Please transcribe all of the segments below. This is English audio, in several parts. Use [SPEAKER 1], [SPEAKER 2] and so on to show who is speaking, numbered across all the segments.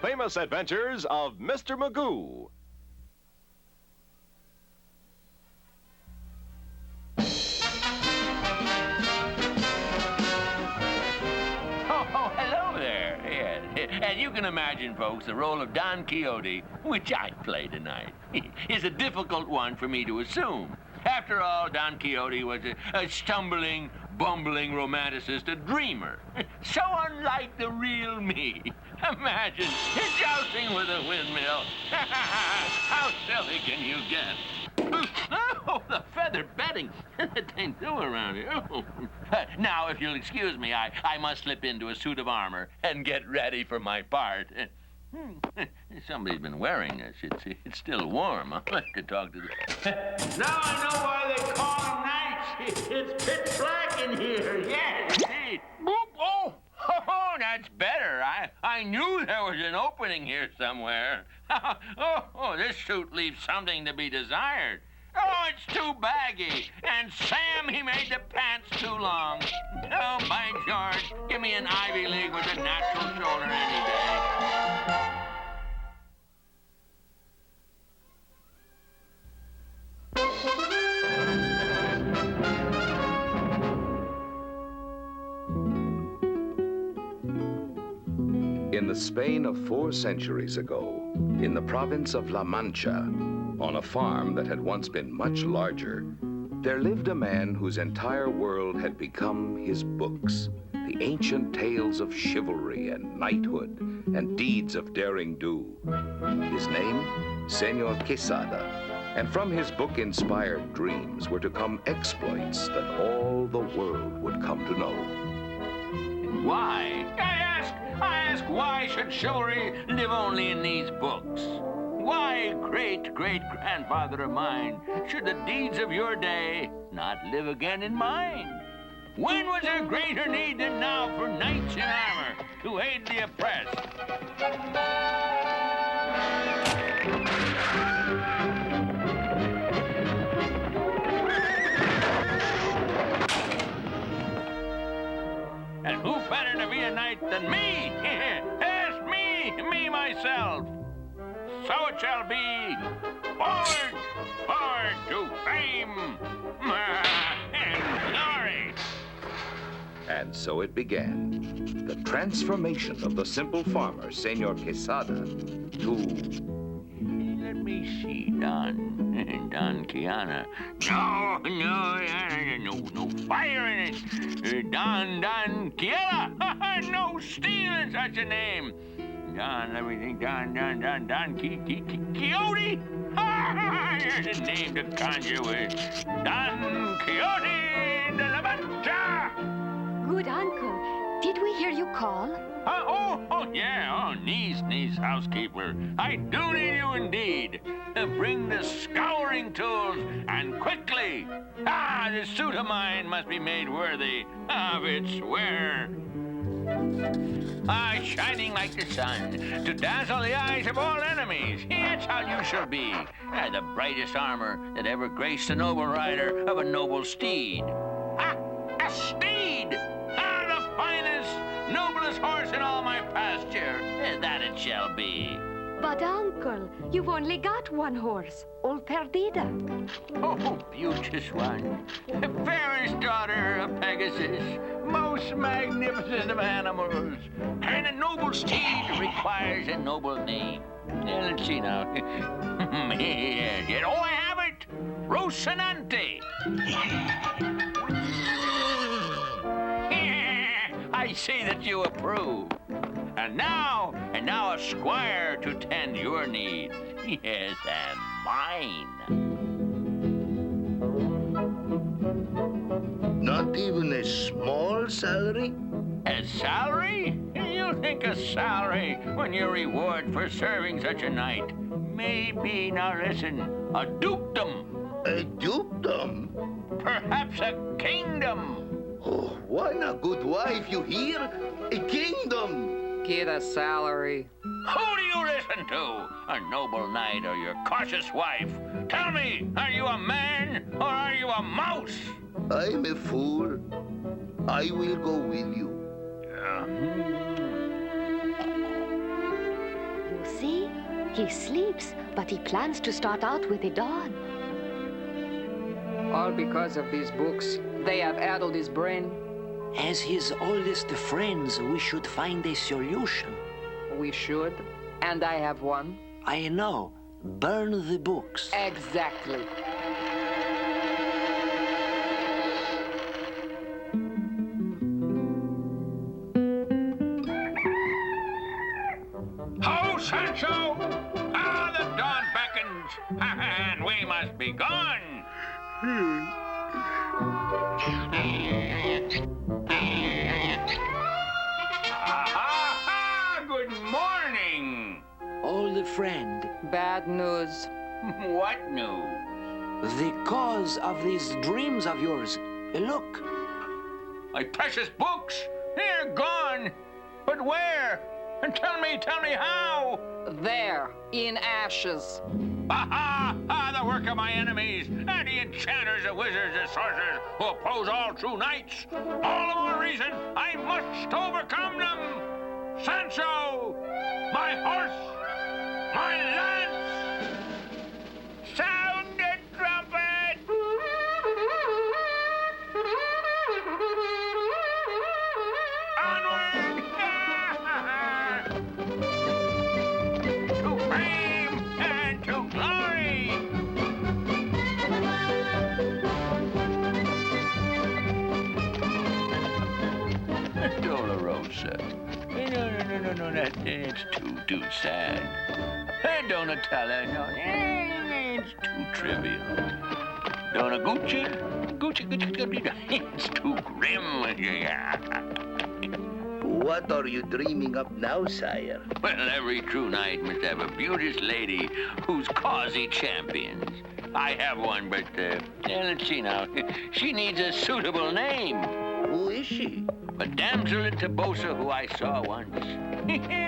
[SPEAKER 1] famous adventures of Mr. Magoo.
[SPEAKER 2] Oh, hello there. Yes. And you can imagine, folks, the role of Don Quixote, which I play tonight, is a difficult one for me to assume. After all, Don Quixote was a stumbling, bumbling romanticist, a dreamer. So unlike the real me. Imagine jousting with a windmill. How silly can you get? Oh, the feather bedding. That thing flew around here. Oh. Now, if you'll excuse me, I must slip into a suit of armor and get ready for my part. Somebody's been wearing this. It's still warm. I'll have to talk to the... Now I know why they call them nights. It's pitch black in here. Yes, indeed. Oh, that's better. I knew there was an opening here somewhere. Oh, this suit leaves something to be desired. Oh, it's too baggy. And Sam, he made the pants too long. Oh, by George, give me an Ivy League with a natural shoulder any day.
[SPEAKER 3] In the Spain of 4 centuries ago, in the province of La Mancha, on a farm that had once been much larger, there lived a man whose entire world had become his books, the ancient tales of chivalry and knighthood and deeds of daring do. His name, Señor Quesada, and from his book-inspired dreams were to come exploits that all the world would come to know.
[SPEAKER 2] Why? I ask, why should chivalry live only in these books? Why, great-great-grandfather of mine, should the deeds of your day not live again in mine? When was there greater need than now for knights in armor to aid the oppressed? And who better to be a knight than me? Yes, me myself. So it shall be. Forward to fame and glory.
[SPEAKER 3] And so it began. The transformation of the simple farmer, Señor Quesada, to...
[SPEAKER 2] Let me see, Don Quixano. No fire in it. Don Quixote. No steel in such a name. Let me think. Don Quixote? Here's a name to conjure with. Don Quixote de la Mancha.
[SPEAKER 4] Good uncle, did we hear you call?
[SPEAKER 2] Yeah. Niece, housekeeper. I do need you indeed. Bring the scouring tools, and quickly. This suit of mine must be made worthy of its wearer. Shining like the sun, to dazzle the eyes of all enemies. That's how you shall be. The brightest armor that ever graced a noble rider of a noble steed. A steed! The finest, noblest horse in all my pasture. That it shall be.
[SPEAKER 4] But uncle, you've only got one horse, Old Perdida.
[SPEAKER 2] Oh, beauteous one, fairest daughter of Pegasus, most magnificent of animals. And a noble steed requires a noble name. Let's see now. Yes. Oh, I have it! Rocinante. I see that you approve. And now a squire to tend your needs. Yes, and mine.
[SPEAKER 5] Not even a small salary?
[SPEAKER 2] A salary? You think a salary when your reward for serving such a knight may be, now listen, a dukedom.
[SPEAKER 5] A dukedom?
[SPEAKER 2] Perhaps a kingdom.
[SPEAKER 5] Oh, what a good wife, you hear? A kingdom.
[SPEAKER 6] Get a salary.
[SPEAKER 2] Who do you listen to? A noble knight or your cautious wife? Tell me, are you a man or are you a mouse?
[SPEAKER 5] I'm a fool. I will go with you.
[SPEAKER 4] He sleeps, but he plans to start out with the dawn.
[SPEAKER 6] All because of these books. They have addled his brain.
[SPEAKER 7] As his oldest friends, we should find a solution.
[SPEAKER 6] We should. And I have one.
[SPEAKER 7] I know. Burn the books.
[SPEAKER 6] Exactly.
[SPEAKER 2] Ho, Sancho! Ah, the dawn beckons, and we must be gone. Good morning.
[SPEAKER 7] Old friend,
[SPEAKER 6] Bad news.
[SPEAKER 2] What news?
[SPEAKER 7] the cause of these dreams of yours. Look.
[SPEAKER 2] My precious books, they're gone. But where? And tell me how.
[SPEAKER 6] There, in ashes.
[SPEAKER 2] The work of my enemies, and the enchanters, the wizards, the sorcerers, who oppose all true knights. All the more reason I must overcome them. Sancho, my horse, my lance, sound the trumpet. Onward! To fame and to glory! Dolorosa. No, it's too sad. Donatella, no, it's too trivial. Donna Gucci, it's too grim.
[SPEAKER 5] What are you dreaming of now, sire?
[SPEAKER 2] Well, every true knight must have a beauteous lady whose cause he champions. I have one, but, let's see now. She needs a suitable name.
[SPEAKER 5] Who is she?
[SPEAKER 2] A damsel in Tobosa who I saw once,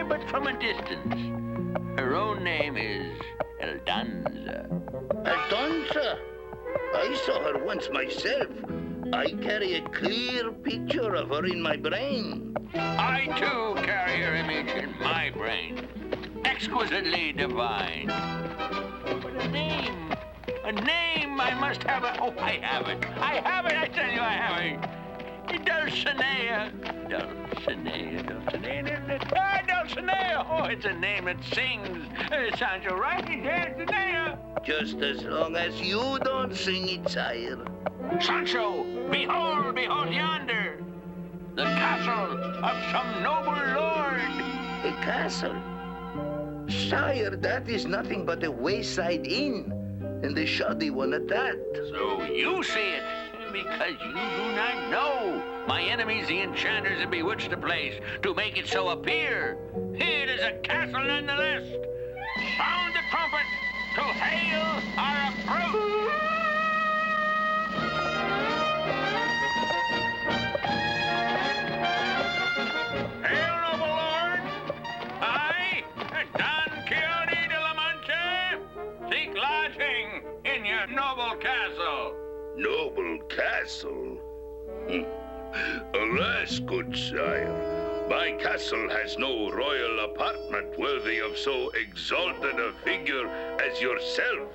[SPEAKER 2] but from a distance. Her own name is Eldanza.
[SPEAKER 5] Alonso. I saw her once myself. I carry a clear picture of her in my brain.
[SPEAKER 2] I, too, carry her image in my brain. Exquisitely divine. But a name, I must have it. Oh, I have it, I tell you, I have it. Dulcinea. Oh, it's a name that sings. Sancho, right? Dulcinea.
[SPEAKER 5] Just as long as you don't sing it, sire.
[SPEAKER 2] Sancho, behold yonder. The castle of some noble lord.
[SPEAKER 5] A castle? Sire, that is nothing but a wayside inn. And a shoddy one at that.
[SPEAKER 2] So you see it, because you do not know. My enemies, the enchanters, have bewitched the place to make it so appear. It is a castle nonetheless. Sound the trumpet to hail our approach. Hail, noble lord. I, Don Quixote de la Mancha, seek lodging in your noble castle.
[SPEAKER 5] Noble castle? Alas, good sire, my castle has no royal apartment worthy of so exalted a figure as yourself.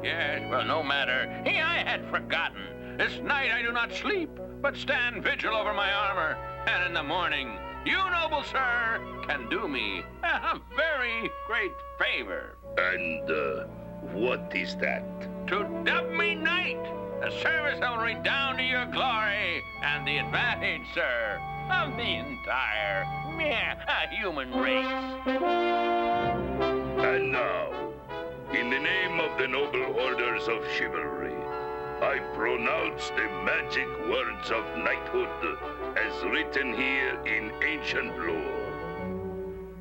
[SPEAKER 2] Yes, well, no matter. I had forgotten. This night I do not sleep, but stand vigil over my armor. And in the morning, you, noble sir, can do me a very great favor.
[SPEAKER 5] And, what is that?
[SPEAKER 2] To dub me knight, a service that will redound to your glory and the advantage, sir, of the entire human race.
[SPEAKER 5] And now, in the name of the noble orders of chivalry, I pronounce the magic words of knighthood as written here in ancient lore.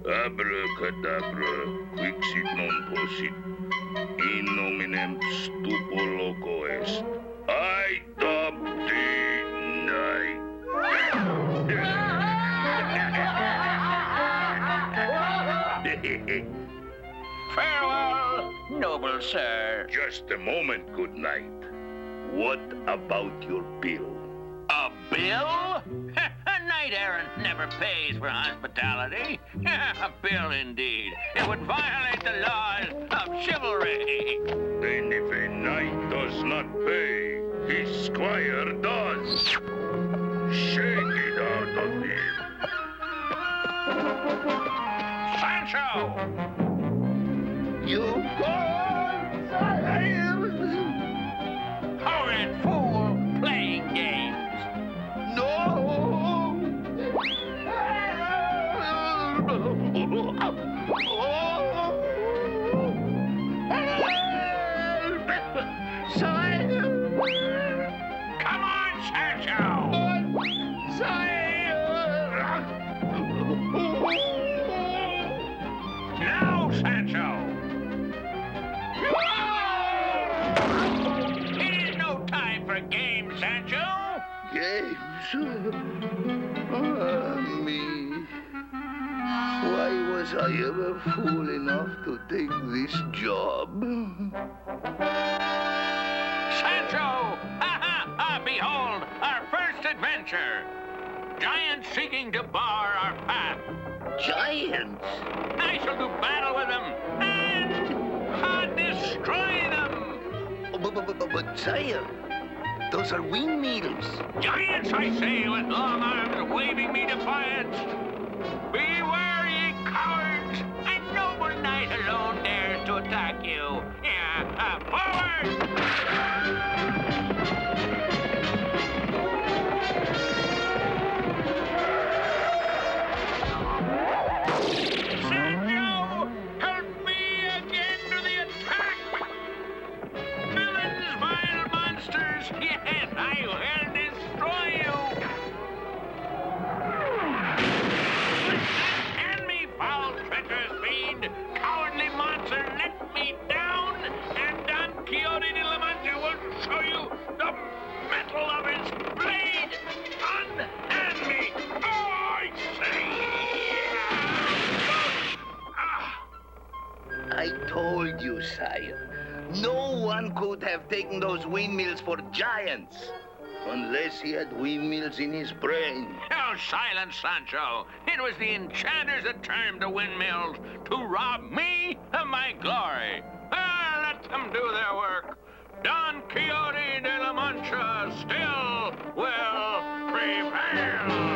[SPEAKER 5] Abracadabra, quixit non possit, in nominem stupo loco est. I dub thee knight.
[SPEAKER 2] Farewell, noble sir.
[SPEAKER 5] Just a moment, good knight. What about your bill?
[SPEAKER 2] A bill? knight-errant never pays for hospitality. A bill, indeed. It would violate the laws of chivalry.
[SPEAKER 5] Then if a knight does not pay, his squire does. Shake it out of him.
[SPEAKER 2] Sancho!
[SPEAKER 5] You
[SPEAKER 2] Horrid fool, playing games. Come on, Sancho! Now, Sancho! It is no time for games, Sancho!
[SPEAKER 5] Games? Me. Why was I ever fool enough to take this job?
[SPEAKER 2] Sancho! Behold, our first adventure! Giants seeking to bar our path.
[SPEAKER 5] Giants?
[SPEAKER 2] I shall do battle with them and destroy them!
[SPEAKER 5] But sire, those are windmills.
[SPEAKER 2] Giants, I say, with long arms waving me defiance. Beware, ye cowards! A noble knight alone dares to attack you. Forward! Sancho, help me again to the attack! Villains, vile monsters, yes, I will destroy you! Resist me, foul, treacherous fiend! Cowardly monster, let me down, and Don Quixote de la Mancha will show you the metal of his blade! Unhand me! Oh, I say!
[SPEAKER 5] I told you, sire. No one could have taken those windmills for giants. Unless he had windmills in his brain.
[SPEAKER 2] Oh, silence, Sancho. It was the enchanters that turned the windmills to rob me of my glory. Let them do their work. Don Quixote de la Mancha still will prevail.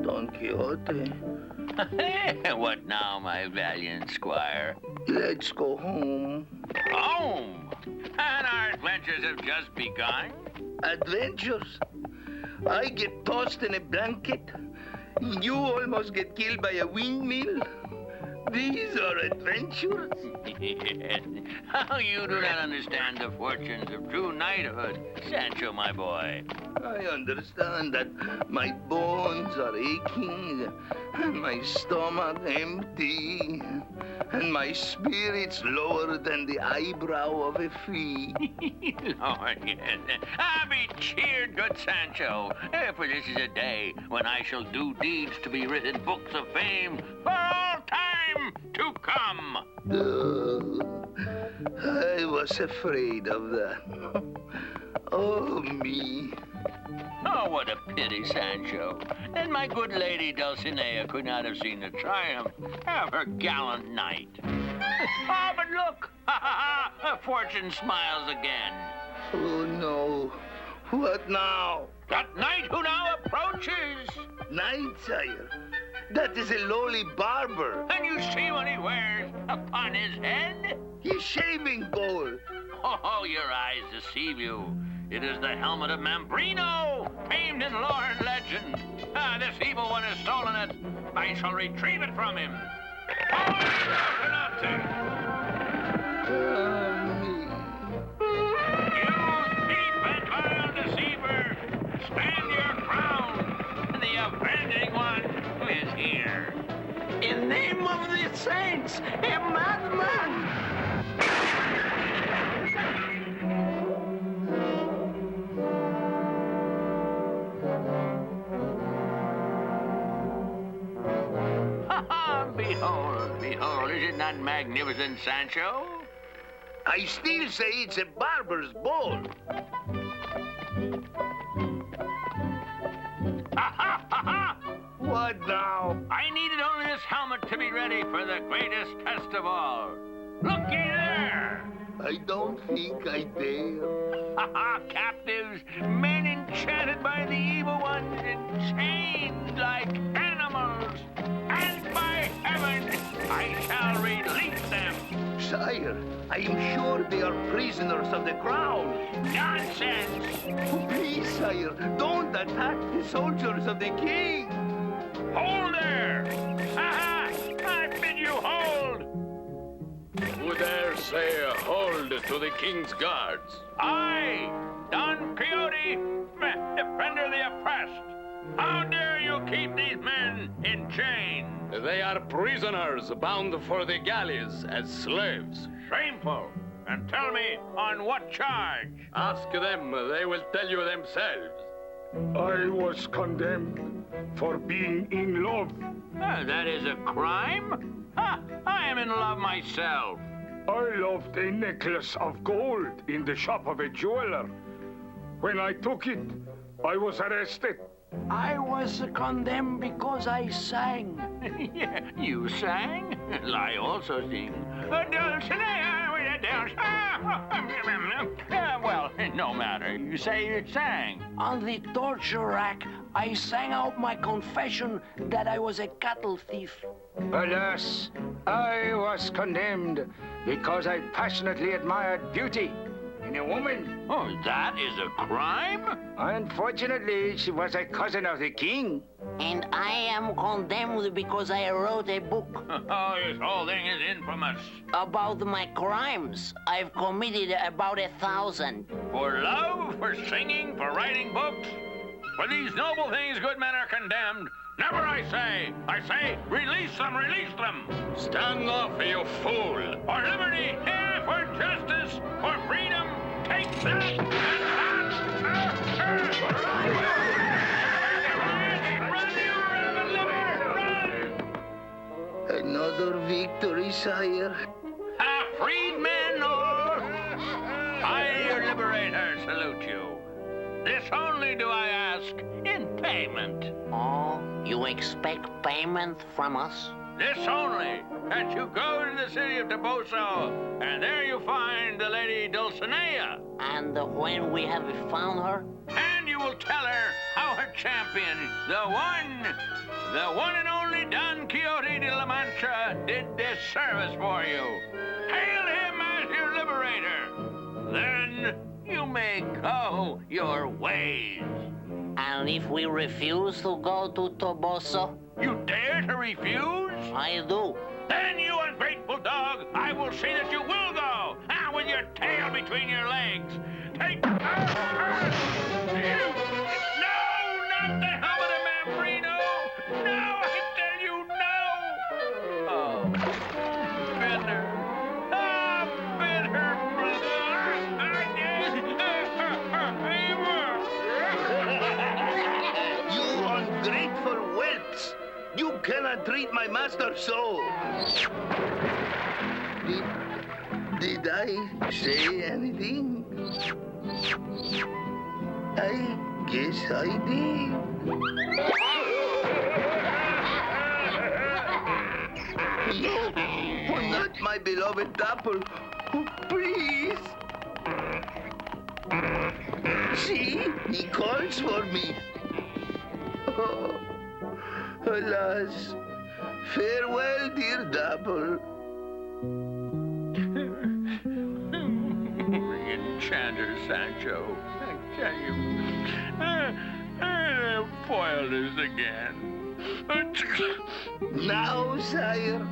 [SPEAKER 5] Don Quixote,
[SPEAKER 2] What now, my valiant squire?
[SPEAKER 5] let's go home.
[SPEAKER 2] Home! And our adventures have just begun.
[SPEAKER 5] Adventures? I get tossed in a blanket. You almost get killed by a windmill. These are adventures.
[SPEAKER 2] How you do not understand the fortunes of true knighthood, Sancho, my boy.
[SPEAKER 5] I understand that my bones are aching, and my stomach empty, and my spirits lower than the eyebrow of a flea.
[SPEAKER 2] Lord, yes. Be cheered, good Sancho, for this is a day when I shall do deeds to be written books of fame for all time to come.
[SPEAKER 5] I was afraid of that. Oh, me.
[SPEAKER 2] Oh, what a pity, Sancho. And my good lady Dulcinea could not have seen the triumph of her gallant knight. Oh, but look! Fortune smiles again.
[SPEAKER 5] Oh, no. What now?
[SPEAKER 2] That knight who now approaches.
[SPEAKER 5] Knight, sire? That is a lowly barber.
[SPEAKER 2] And you see what he wears upon his head?
[SPEAKER 5] He's shaving gold.
[SPEAKER 2] Oh, your eyes deceive you. It is the helmet of Mambrino, famed in lore and legend. This evil one has stolen it. I shall retrieve it from him. You thief and vile deceiver, stand your ground. The avenging one is here.
[SPEAKER 7] In name of the saints, a madman!
[SPEAKER 2] Behold, behold, is it not magnificent, Sancho?
[SPEAKER 5] I still say it's a barber's ball. What now?
[SPEAKER 2] I needed only this helmet to be ready for the greatest test of all. Looky there!
[SPEAKER 5] I don't think I dare.
[SPEAKER 2] Captives, men enchanted by the evil ones and chained like animals. And by heaven, I shall release them.
[SPEAKER 5] Sire, I am sure they are prisoners of the crown.
[SPEAKER 2] Nonsense!
[SPEAKER 5] Oh, please, sire, don't attack the soldiers of the king.
[SPEAKER 2] Hold there! I bid you hold!
[SPEAKER 8] Who dare say hold to the king's guards?
[SPEAKER 2] I, Don Quixote, defender of the oppressed. How dare you keep these men in chains?
[SPEAKER 8] They are prisoners bound for the galleys as slaves.
[SPEAKER 2] Shameful! And tell me, on what charge?
[SPEAKER 8] Ask them, they will tell you themselves.
[SPEAKER 9] I was condemned for being in love.
[SPEAKER 2] That is a crime? I am in love myself.
[SPEAKER 9] I loved a necklace of gold in the shop of a jeweler. When I took it, I was arrested.
[SPEAKER 7] I was condemned because I sang.
[SPEAKER 2] Yeah, you sang? I also sing. Dulcinea with a well, no matter. You say you sang.
[SPEAKER 7] On the torture rack, I sang out my confession that I was a cattle thief.
[SPEAKER 9] Alas, I was condemned because I passionately admired beauty in a woman.
[SPEAKER 2] Oh, that is a crime?
[SPEAKER 9] Unfortunately, she was a cousin of the king.
[SPEAKER 7] And I am condemned because I wrote a book
[SPEAKER 2] Oh, this whole thing is infamous.
[SPEAKER 7] about my crimes. I've committed about 1,000.
[SPEAKER 2] For love, for singing, for writing books. For these noble things good men are condemned. Never, I say, release them, release them.
[SPEAKER 8] Stand off, you fool!
[SPEAKER 2] For liberty, for justice, for freedom, take that and that.
[SPEAKER 5] Another victory, sire.
[SPEAKER 2] A freedman, or I, your liberator, salute you. This only do I ask in payment.
[SPEAKER 7] Oh, you expect payment from us?
[SPEAKER 2] This only, that you go to the city of Toboso, and there you find the lady Dulcinea.
[SPEAKER 7] And when we have found her?
[SPEAKER 2] And you will tell her how her champion, the one and only Don Quixote de la Mancha, did this service for you. Hail him as your liberator. Then you may go your ways.
[SPEAKER 7] And if we refuse to go to Toboso?
[SPEAKER 2] You dare to refuse?
[SPEAKER 7] I do.
[SPEAKER 2] Then, you ungrateful dog, I will see that you will go. With your tail between your legs. Take... No, not the helmet of Mambrino. No, I tell you, no. Oh, bitter. Bitter brother.
[SPEAKER 5] You ungrateful whelps! You cannot treat my master so! Did I say anything? I guess I did. No, not my beloved Dapple. Oh, please. See, he calls for me. Oh, alas. Farewell, dear Dapple.
[SPEAKER 2] Enchanter, Sancho. I tell you, they've foiled us again.
[SPEAKER 5] Now, sire,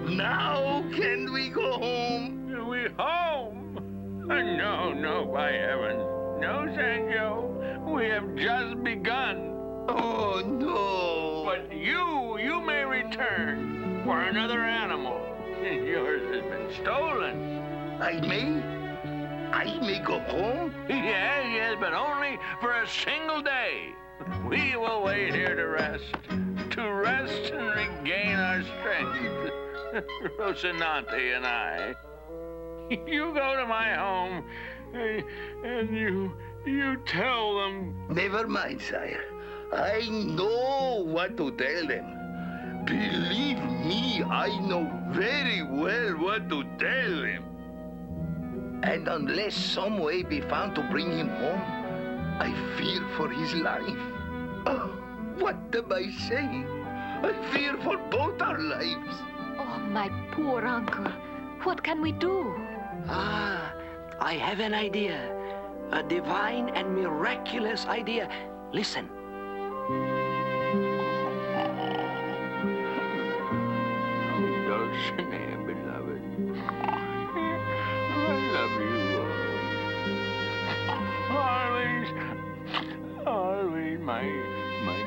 [SPEAKER 5] now can we go home?
[SPEAKER 2] We home? No, by heavens. No, Sancho. We have just begun.
[SPEAKER 5] Oh, no.
[SPEAKER 2] But you may return for another animal. Yours has been stolen.
[SPEAKER 5] I may? I may go home?
[SPEAKER 2] Yes, but only for a single day. We will wait here to rest and regain our strength. Rocinante and I. You go to my home, and you tell them.
[SPEAKER 5] Never mind, sire. I know what to tell them. Believe me, I know very well what to tell them. And unless some way be found to bring him home, I fear for his life. Oh, what am I saying? I fear for both our lives.
[SPEAKER 4] Oh, my poor uncle. What can we do?
[SPEAKER 7] I have an idea. A divine and miraculous idea. Listen.
[SPEAKER 2] Dulcinea, beloved. I love you. Always, my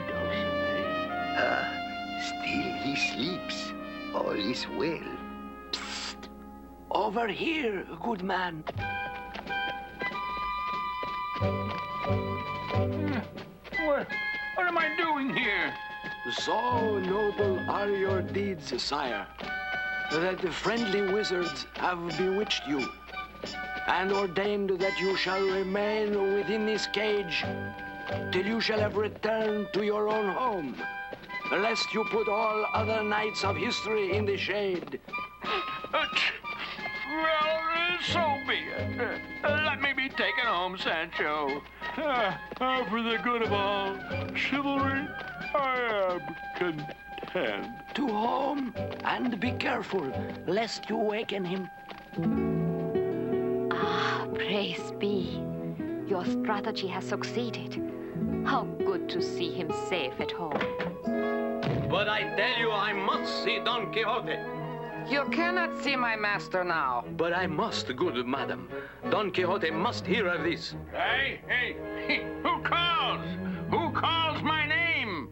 [SPEAKER 2] Dulcinea.
[SPEAKER 5] Still he sleeps. All is well.
[SPEAKER 7] Psst. Over here, good man.
[SPEAKER 2] What am I doing here?
[SPEAKER 7] So noble are your deeds, sire, that the friendly wizards have bewitched you and ordained that you shall remain within this cage till you shall have returned to your own home, lest you put all other knights of history in the shade.
[SPEAKER 2] Well, so be it. Let me be taken home, Sancho. For the good of all chivalry, I am content.
[SPEAKER 7] To home, and be careful, lest you waken him.
[SPEAKER 4] Ah, praise be. Your strategy has succeeded. How good to see him safe at home.
[SPEAKER 10] But I tell you, I must see Don Quixote.
[SPEAKER 6] You cannot see my master now.
[SPEAKER 10] But I must, good madam. Don Quixote must hear of this.
[SPEAKER 2] Hey, who calls? Who calls my name?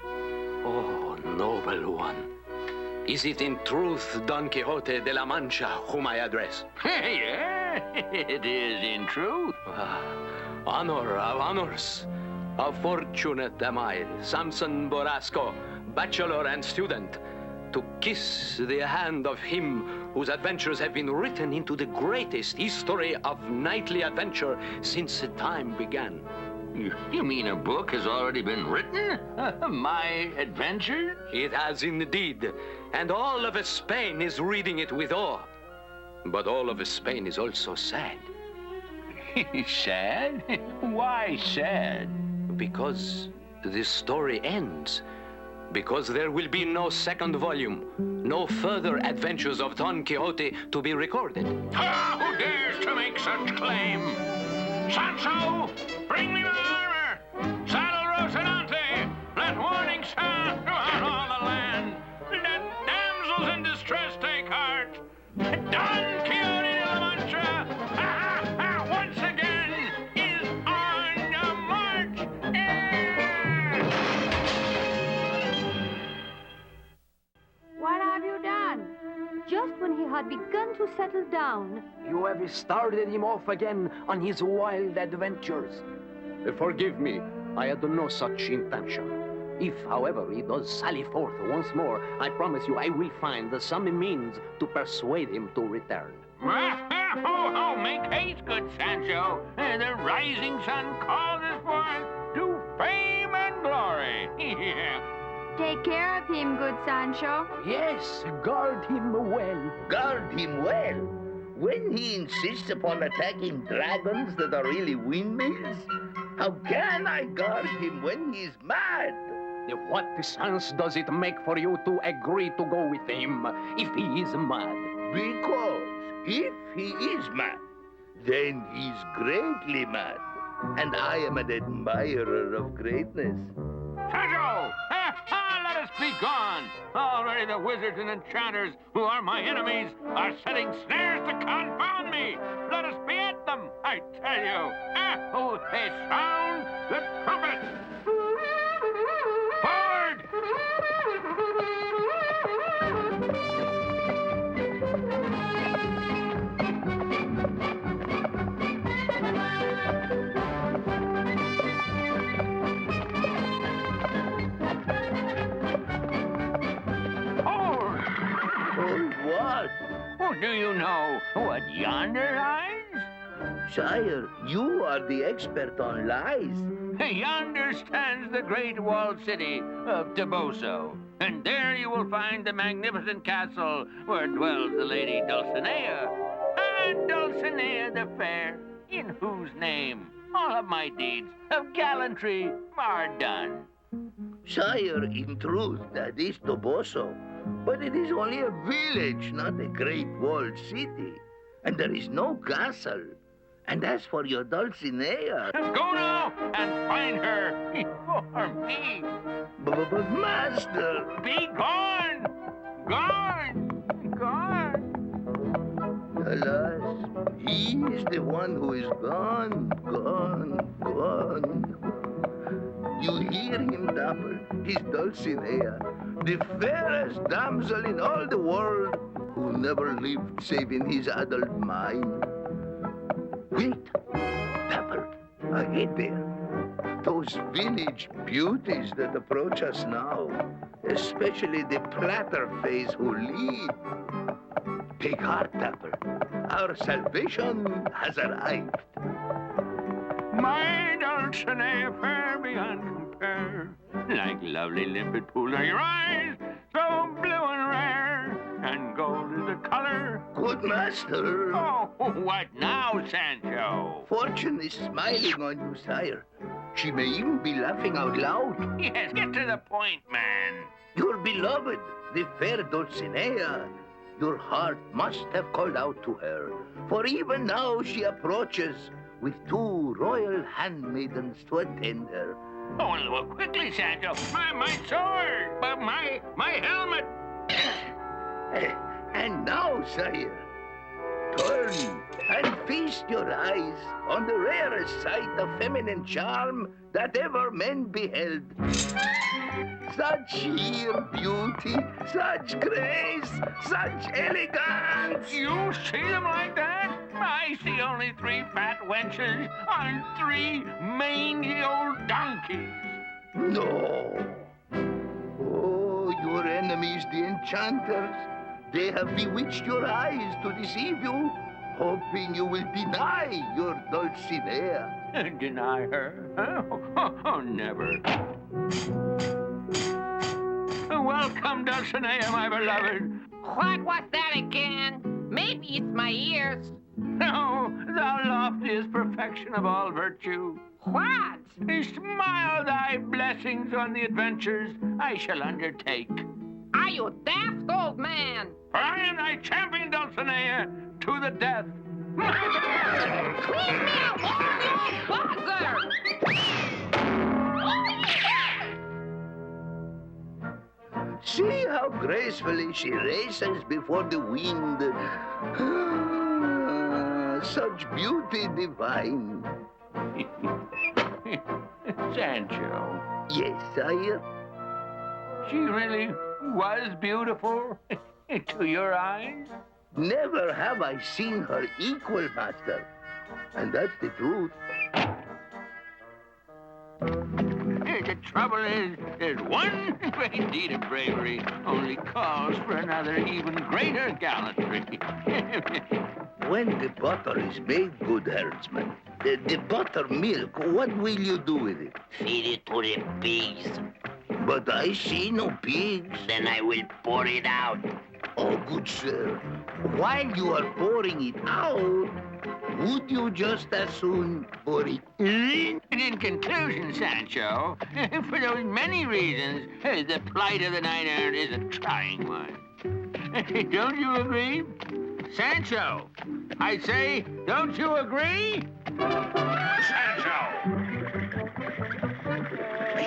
[SPEAKER 10] Oh, noble one. Is it in truth Don Quixote de la Mancha whom I address?
[SPEAKER 2] Yeah, it is in truth.
[SPEAKER 10] Honor of honors. How fortunate am I, Samson Borrasco, bachelor and student, to kiss the hand of him whose adventures have been written into the greatest history of knightly adventure since time began.
[SPEAKER 2] You mean a book has already been written? My adventure?
[SPEAKER 10] It has indeed, and all of Spain is reading it with awe. But all of Spain is also sad.
[SPEAKER 2] Sad? Why sad?
[SPEAKER 10] Because the story ends. Because there will be no second volume, no further adventures of Don Quixote to be recorded.
[SPEAKER 2] Who dares to make such claim? Sancho, bring me my armor! Saddle Rocinante! Let warning sound throughout all the land! Let damsels in distress take heart! Don Quixote de la Mancha, once again, is on the march!
[SPEAKER 4] What have you done? Just when he had begun to settle down.
[SPEAKER 7] You have started him off again on his wild adventures.
[SPEAKER 10] Forgive me, I had no such intention. If, however, he does sally forth once more, I promise you I will find some means to persuade him to return.
[SPEAKER 2] Make haste, good Sancho. The rising sun calls us forth to fame and glory.
[SPEAKER 4] Take care of him, good Sancho.
[SPEAKER 7] Yes, guard him well.
[SPEAKER 5] Guard him well. When he insists upon attacking dragons that are really windmills, how can I guard him when he's mad?
[SPEAKER 10] What sense does it make for you to agree to go with him if he is mad?
[SPEAKER 5] Because if he is mad, then he's greatly mad. And I am an admirer of greatness.
[SPEAKER 2] Sancho! Let us be gone! Already the wizards and enchanters, who are my enemies, are setting snares to confound me! Let us be at them, I tell you! Oh, they sound the trumpet! Forward! do you know what yonder lies?
[SPEAKER 11] Sire, you are the expert on lies.
[SPEAKER 2] Yonder stands the great walled city of Toboso, and there you will find the magnificent castle where dwells the lady Dulcinea, and Dulcinea the fair, in whose name all of my deeds of gallantry are done.
[SPEAKER 11] Sire, in truth, that is Toboso, but it is only a village, not a great walled city, and there is no castle. And as for your Dulcinea...
[SPEAKER 2] Go now and find her for me.
[SPEAKER 11] But master...
[SPEAKER 2] Be gone! Gone! Gone!
[SPEAKER 11] Alas, he is the one who is gone, gone, gone. You hear him, Dapper, his Dulcinea, the fairest damsel in all the world, who never lived save in his adult mind. Wait, Dapper, ahead there. Those village beauties that approach us now, especially the platter face who lead. Take heart, Dapper. Our salvation has arrived.
[SPEAKER 2] My Dulcinea fair beyond compare, like lovely limpid pools are your eyes, so blue and rare, and gold is the color.
[SPEAKER 11] Good master.
[SPEAKER 2] Oh, what now, Sancho?
[SPEAKER 11] Fortune is smiling on you, sire. She may even be laughing out loud.
[SPEAKER 2] Yes, get to the point, man.
[SPEAKER 11] Your beloved, the fair Dulcinea. Your heart must have called out to her, for even now she approaches with 2 royal handmaidens to attend her.
[SPEAKER 2] Oh, well, quickly, Sancho. My sword, my helmet.
[SPEAKER 11] And now, sire, turn and feast your eyes on the rarest sight of feminine charm that ever men beheld. Such sheer beauty, such grace, such elegance.
[SPEAKER 2] You see them like that? I see only 3 fat wenches on 3 mangy old donkeys.
[SPEAKER 11] No. Oh, your enemies, the enchanters, they have bewitched your eyes to deceive you, hoping you will deny your Dulcinea.
[SPEAKER 2] Deny her? Oh, never. Welcome, Dulcinea, my beloved.
[SPEAKER 12] What was that again? Maybe it's my ears.
[SPEAKER 2] No, thou loftiest perfection of all virtue.
[SPEAKER 12] What?
[SPEAKER 2] Smile thy blessings on the adventures I shall undertake.
[SPEAKER 12] Are you daft, old man?
[SPEAKER 2] For I am thy champion, Dulcinea, to the death.
[SPEAKER 12] Clean me out, you bugger!
[SPEAKER 11] See how gracefully she races before the wind. Such beauty divine.
[SPEAKER 2] Sancho.
[SPEAKER 11] Yes, sire?
[SPEAKER 2] She really was beautiful to your eyes?
[SPEAKER 11] Never have I seen her equal, master. And that's the truth.
[SPEAKER 2] The trouble is, there's one great deed of bravery only calls for another even greater gallantry.
[SPEAKER 11] When the butter is made, good herdsman, the buttermilk, what will you do with it?
[SPEAKER 13] Feed it to the pigs.
[SPEAKER 11] But I see no pigs.
[SPEAKER 13] Then I will pour it out.
[SPEAKER 11] Oh, good sir, while you are pouring it out, would you just as soon pour it in?
[SPEAKER 2] And in conclusion, Sancho, for those many reasons, the plight of the knight-errant is a trying one. Don't you agree? Sancho, I say, don't you agree? Sancho!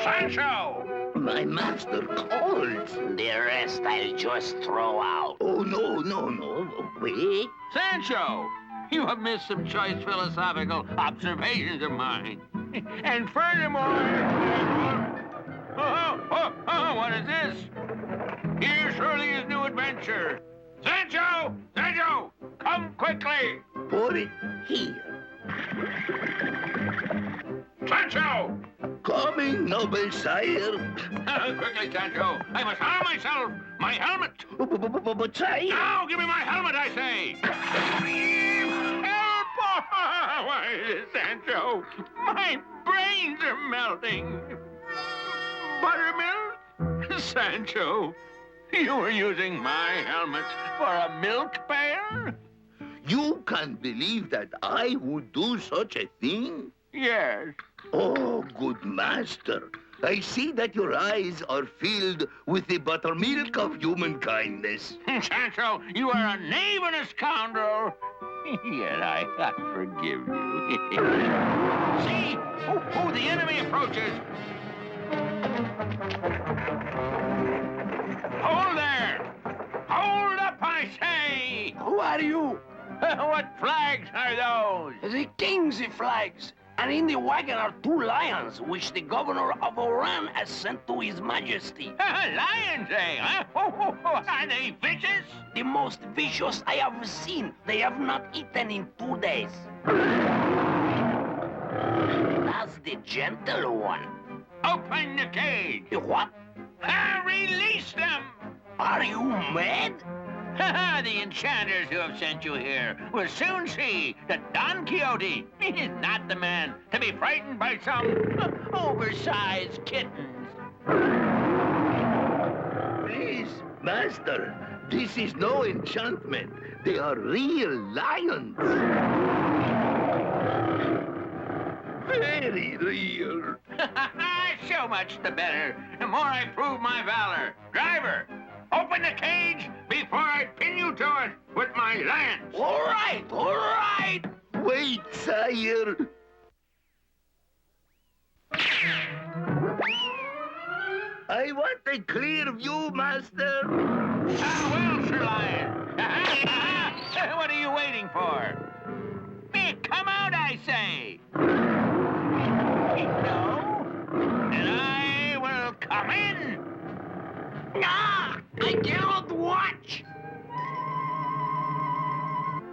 [SPEAKER 2] Sancho!
[SPEAKER 11] My master calls.
[SPEAKER 13] The rest I'll just throw out.
[SPEAKER 11] Oh, no. Wait.
[SPEAKER 2] Sancho! You have missed some choice philosophical observations of mine. And furthermore... what is this? Here surely is new adventure. Sancho! Sancho! Come quickly!
[SPEAKER 11] Pour it here.
[SPEAKER 2] Sancho!
[SPEAKER 11] Coming, noble sire.
[SPEAKER 2] Quickly, Sancho. I must arm myself My helmet!
[SPEAKER 11] But sire...
[SPEAKER 2] Now, give me my helmet, I say! Help! Why, Sancho, my brains are melting. Buttermilk? Sancho, you were using my helmet for a milk pail?
[SPEAKER 11] You can't believe that I would do such a thing?
[SPEAKER 2] Yes.
[SPEAKER 11] Oh, good master. I see that your eyes are filled with the buttermilk of human kindness.
[SPEAKER 2] Sancho, you are a knave and a scoundrel. Yet I forgive you. See? Oh, the enemy approaches. Hold there! Hold up, I say!
[SPEAKER 7] Who are you?
[SPEAKER 2] What flags are those?
[SPEAKER 7] The king's flags. And in the wagon are 2 lions, which the governor of Oran has sent to his majesty.
[SPEAKER 2] Lions, eh? Huh? Are they vicious?
[SPEAKER 7] The most vicious I have seen. They have not eaten in 2 days. That's the gentle one.
[SPEAKER 2] Open the cage.
[SPEAKER 7] What?
[SPEAKER 2] Release them!
[SPEAKER 7] Are you mad?
[SPEAKER 2] The enchanters who have sent you here will soon see that Don Quixote is not the man to be frightened by some oversized kittens.
[SPEAKER 11] Please, master, this is no enchantment. They are real lions. Very real.
[SPEAKER 2] So much the better. The more I prove my valor. Driver, open the cage before I pin you to it with my lance.
[SPEAKER 7] All right, all right.
[SPEAKER 11] Wait, sire. I want a clear view, master.
[SPEAKER 2] Well, Sir Lion. What are you waiting for? Come out, I say. No? Then I will come in.
[SPEAKER 7] Ah, I cannot watch.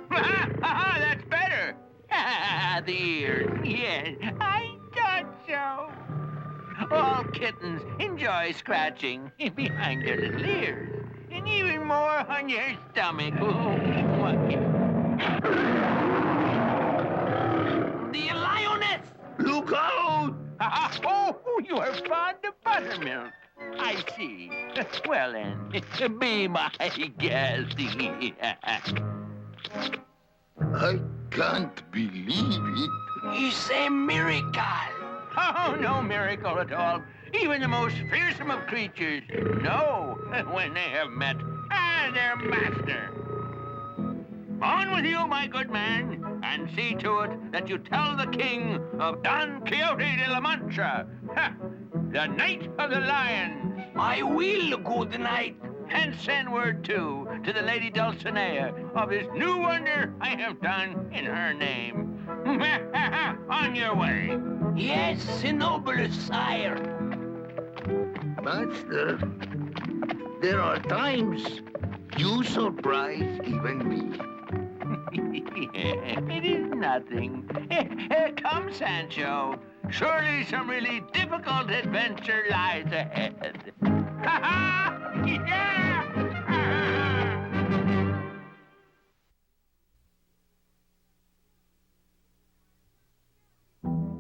[SPEAKER 2] That's better. The ears. Yes, I thought so. All kittens enjoy scratching behind their little ears, and even more on your stomach.
[SPEAKER 7] The lioness!
[SPEAKER 11] Look out!
[SPEAKER 2] Oh, you are fond of buttermilk. I see. Well, then, be my guest.
[SPEAKER 11] I can't believe it.
[SPEAKER 7] It's a miracle.
[SPEAKER 2] Oh, no miracle at all. Even the most fearsome of creatures know when they have met their master. On with you, my good man, and see to it that you tell the king of Don Quixote de la Mancha, the Knight of the Lions.
[SPEAKER 7] I will, good night.
[SPEAKER 2] And send word, too, to the Lady Dulcinea of this new wonder I have done in her name. On your way.
[SPEAKER 7] Yes, noble sire.
[SPEAKER 11] Master, there are times you surprise even me.
[SPEAKER 2] It is nothing. Come, Sancho. Surely some really difficult adventure lies ahead. Yeah!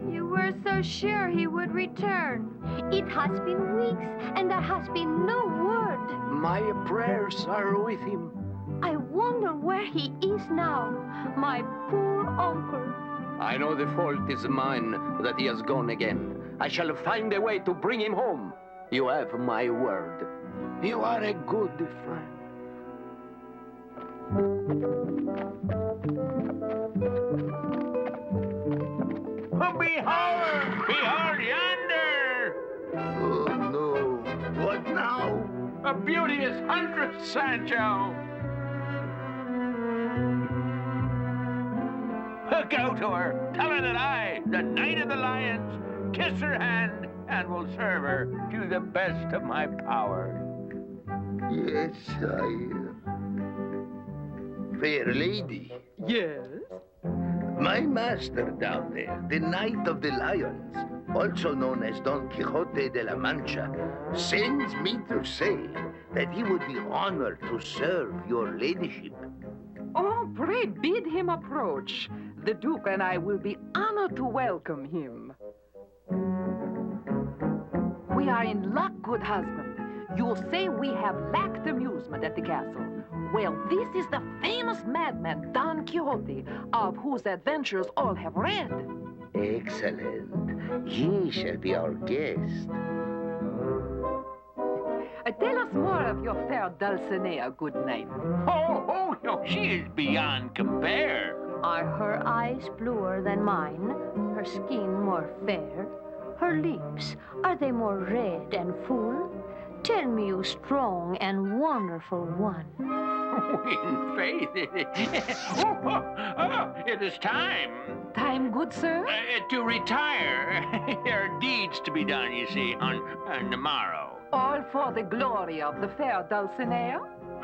[SPEAKER 4] You were so sure he would return. It has been weeks, and there has been no word.
[SPEAKER 7] My prayers are with him.
[SPEAKER 4] I wonder where he is now, my poor uncle.
[SPEAKER 10] I know the fault is mine that he has gone again. I shall find a way to bring him home. You have my word.
[SPEAKER 7] You are a good friend.
[SPEAKER 2] Behold! Behold yonder!
[SPEAKER 11] Oh, no. What now?
[SPEAKER 2] A beauteous huntress, Sancho! Go to her. Tell her that I, the Knight of the Lions, kiss her hand and will serve her to the best of my power.
[SPEAKER 11] Yes, sire. Fair lady.
[SPEAKER 7] Yes?
[SPEAKER 11] My master down there, the Knight of the Lions, also known as Don Quixote de la Mancha, sends me to say that he would be honored to serve your ladyship.
[SPEAKER 6] Oh, pray bid him approach. The Duke and I will be honored to welcome him. We are in luck, good husband. You'll say we have lacked amusement at the castle. Well, this is the famous madman, Don Quixote, of whose adventures all have read.
[SPEAKER 11] Excellent. He shall be our guest.
[SPEAKER 6] Tell us more of your fair Dulcinea, good knight.
[SPEAKER 2] Oh, no, she is beyond compare.
[SPEAKER 14] Are her eyes bluer than mine? Her skin more fair? Her lips, are they more red and full? Tell me, you strong and wonderful one.
[SPEAKER 2] In faith, it is time.
[SPEAKER 6] Time, good sir?
[SPEAKER 2] To retire. There are deeds to be done, you see, on the morrow.
[SPEAKER 6] All for the glory of the fair Dulcinea?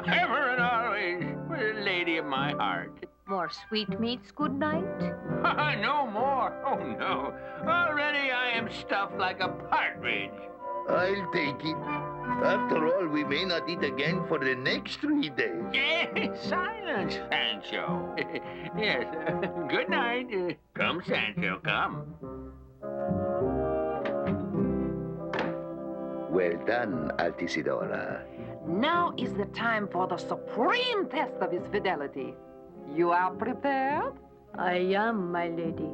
[SPEAKER 2] Ever and always, lady of my heart.
[SPEAKER 14] More sweetmeats, good night?
[SPEAKER 2] No more. Oh, no. Already I am stuffed like a partridge.
[SPEAKER 11] I'll take it. After all, we may not eat again for the next 3 days.
[SPEAKER 2] Silence, Sancho. Yes, good night. Come, Sancho, come.
[SPEAKER 11] Well done, Altisidora.
[SPEAKER 6] Now is the time for the supreme test of his fidelity. You are prepared?
[SPEAKER 14] I am, my lady.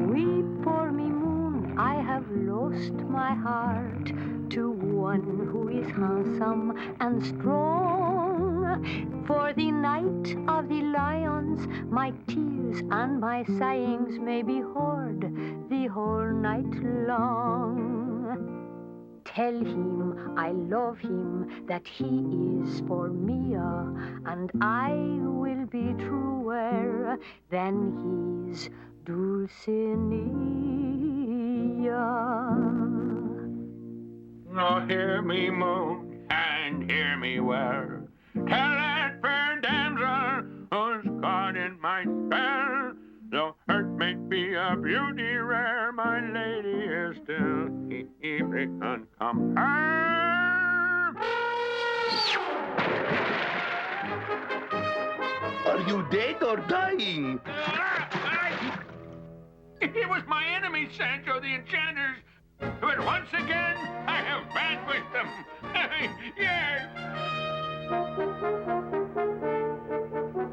[SPEAKER 14] Weep for me, moon, I have lost my heart to one who is handsome and strong. For the Knight of the Lions, my tears and my sighings may be heard the whole night long. Tell him I love him, that he is for me, and I will be truer than his Dulcinea.
[SPEAKER 2] Now hear me, moon, and hear me well. Tell that fair damsel who's caught in my spell, though hurt may be a beauty rare, my lady is still easily uncompared.
[SPEAKER 11] Are you dead or dying?
[SPEAKER 2] It was my enemy, Sancho, the enchanters. But once again, I have vanquished them. Yes.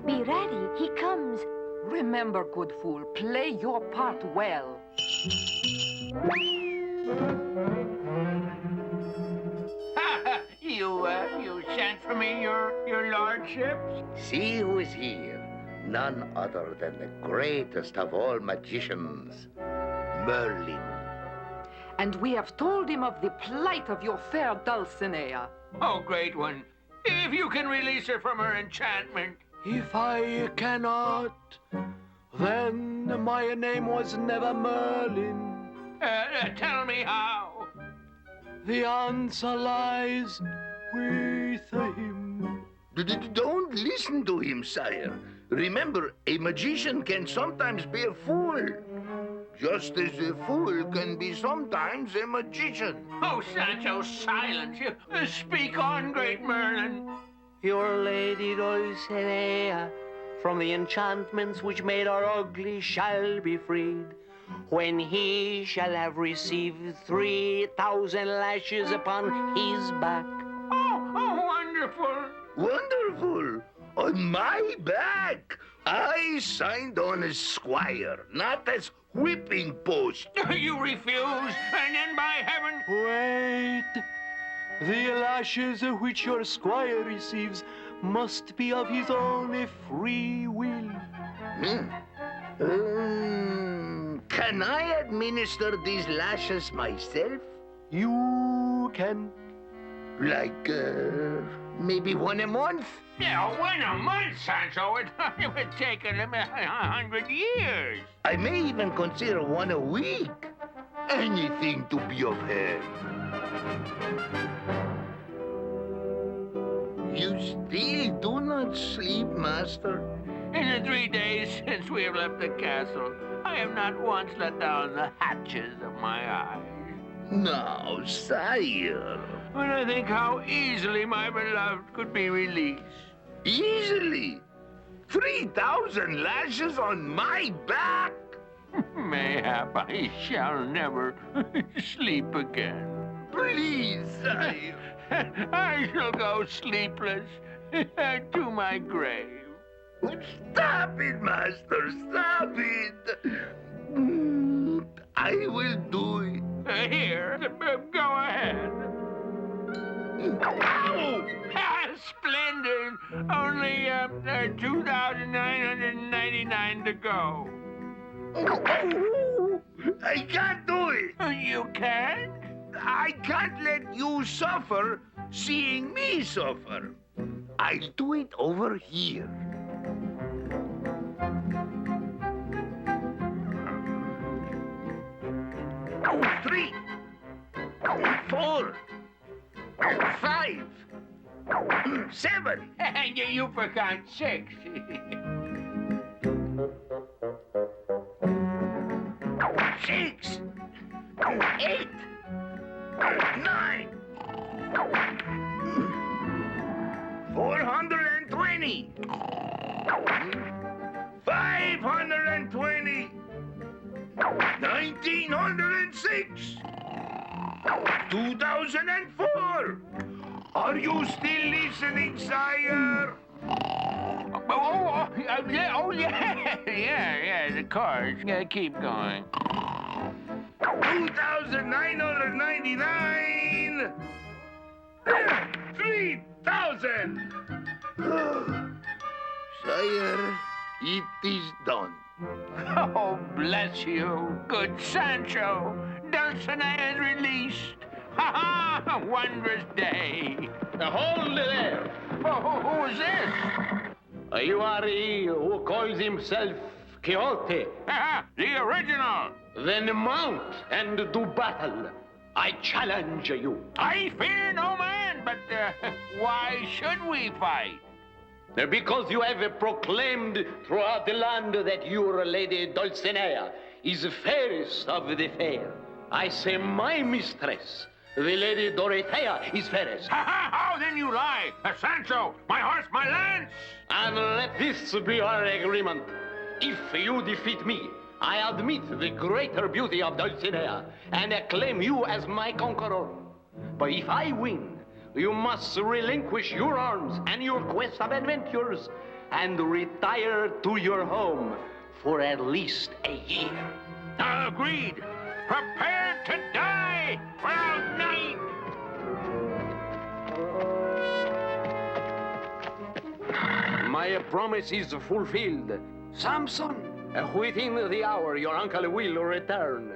[SPEAKER 14] Be ready, he comes.
[SPEAKER 6] Remember, good fool, play your part well.
[SPEAKER 2] You sent for me, your lordship?
[SPEAKER 11] See who is here. None other than the greatest of all magicians, Merlin.
[SPEAKER 6] And we have told him of the plight of your fair Dulcinea.
[SPEAKER 2] Oh, great one, if you can release her from her enchantment.
[SPEAKER 10] If I cannot, then my name was never Merlin.
[SPEAKER 2] Tell me how.
[SPEAKER 10] The answer lies with him.
[SPEAKER 11] Don't listen to him, sire. Remember, a magician can sometimes be a fool, just as a fool can be sometimes a magician.
[SPEAKER 2] Oh, Sancho, silence. Speak on, great Merlin.
[SPEAKER 10] Your lady Dulcinea, from the enchantments which made her ugly, shall be freed, when he shall have received 3,000 lashes upon his back.
[SPEAKER 2] Oh, wonderful.
[SPEAKER 11] Wonderful! On my back! I signed on as squire, not as whipping post.
[SPEAKER 2] You refuse, and then by heaven...
[SPEAKER 10] Wait! The lashes which your squire receives must be of his own free will.
[SPEAKER 11] Can I administer these lashes myself?
[SPEAKER 10] You can.
[SPEAKER 11] Like, maybe one a month?
[SPEAKER 2] Yeah, one a month, Sancho. It would take 100 years.
[SPEAKER 11] I may even consider one a week. Anything to be of help. You still do not sleep, master?
[SPEAKER 2] In the 3 days since we have left the castle, I have not once let down the hatches of my eyes.
[SPEAKER 11] No, sire.
[SPEAKER 2] When I think how easily my beloved could be released.
[SPEAKER 11] Easily? 3,000 lashes on my back?
[SPEAKER 2] Mayhap I shall never sleep again.
[SPEAKER 11] Please, sire.
[SPEAKER 2] I shall go sleepless to my grave.
[SPEAKER 11] Stop it, master, stop it. I will do it.
[SPEAKER 2] Here, go ahead.
[SPEAKER 11] Ow!
[SPEAKER 2] Splendid! Only 2,999 to go.
[SPEAKER 11] I can't do it.
[SPEAKER 2] You can't?
[SPEAKER 11] I can't let you suffer seeing me suffer. I'll do it over here. 3, 4, 5, 7.
[SPEAKER 2] And you forgot 6.
[SPEAKER 11] 6, 8, 9, 420, 520, 1906, 2004. Are you still listening, sire?
[SPEAKER 2] Yeah, the cars. Keep going.
[SPEAKER 11] 2,999. 3,000. Sire, it is done.
[SPEAKER 2] Oh, bless you, good Sancho. Dulcinea is released. Ha ha! Wondrous day.
[SPEAKER 10] Hold there.
[SPEAKER 2] Who is this?
[SPEAKER 10] You are he who calls himself Quixote.
[SPEAKER 2] The original.
[SPEAKER 10] Then mount and do battle. I challenge you.
[SPEAKER 2] I fear no man, but why should we fight?
[SPEAKER 10] Because you have proclaimed throughout the land that your lady Dulcinea is fairest of the fair. I say my mistress, the lady Dorothea, is fairest.
[SPEAKER 2] How then you lie? Sancho, my horse, my lance!
[SPEAKER 10] And let this be our agreement. If you defeat me, I admit the greater beauty of Dulcinea and acclaim you as my conqueror. But if I win, you must relinquish your arms and your quest of adventures and retire to your home for at least a year.
[SPEAKER 2] Agreed. Prepare to die without night.
[SPEAKER 10] My promise is fulfilled. Samson, within the hour your uncle will return.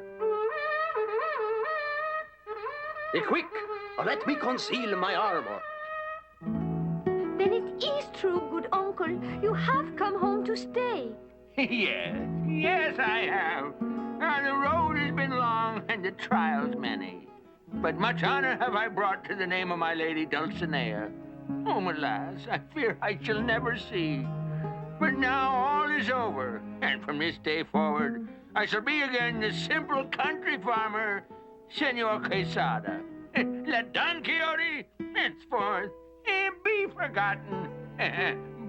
[SPEAKER 10] Quick, let me conceal my armor.
[SPEAKER 14] Then it is true, good uncle. You have come home to stay.
[SPEAKER 2] Yes, I have. The road has been long and the trials many. But much honor have I brought to the name of my lady Dulcinea, whom, alas, I fear I shall never see. But now all is over, and from this day forward, I shall be again the simple country farmer, Senor Quesada. Let Don Quixote henceforth be forgotten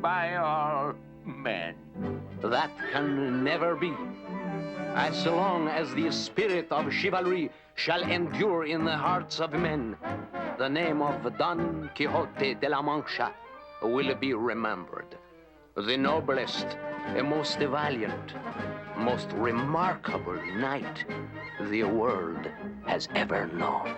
[SPEAKER 2] by all men.
[SPEAKER 10] That can never be. As long as the spirit of chivalry shall endure in the hearts of men, the name of Don Quixote de la Mancha will be remembered. The noblest, most valiant, most remarkable knight the world has ever known.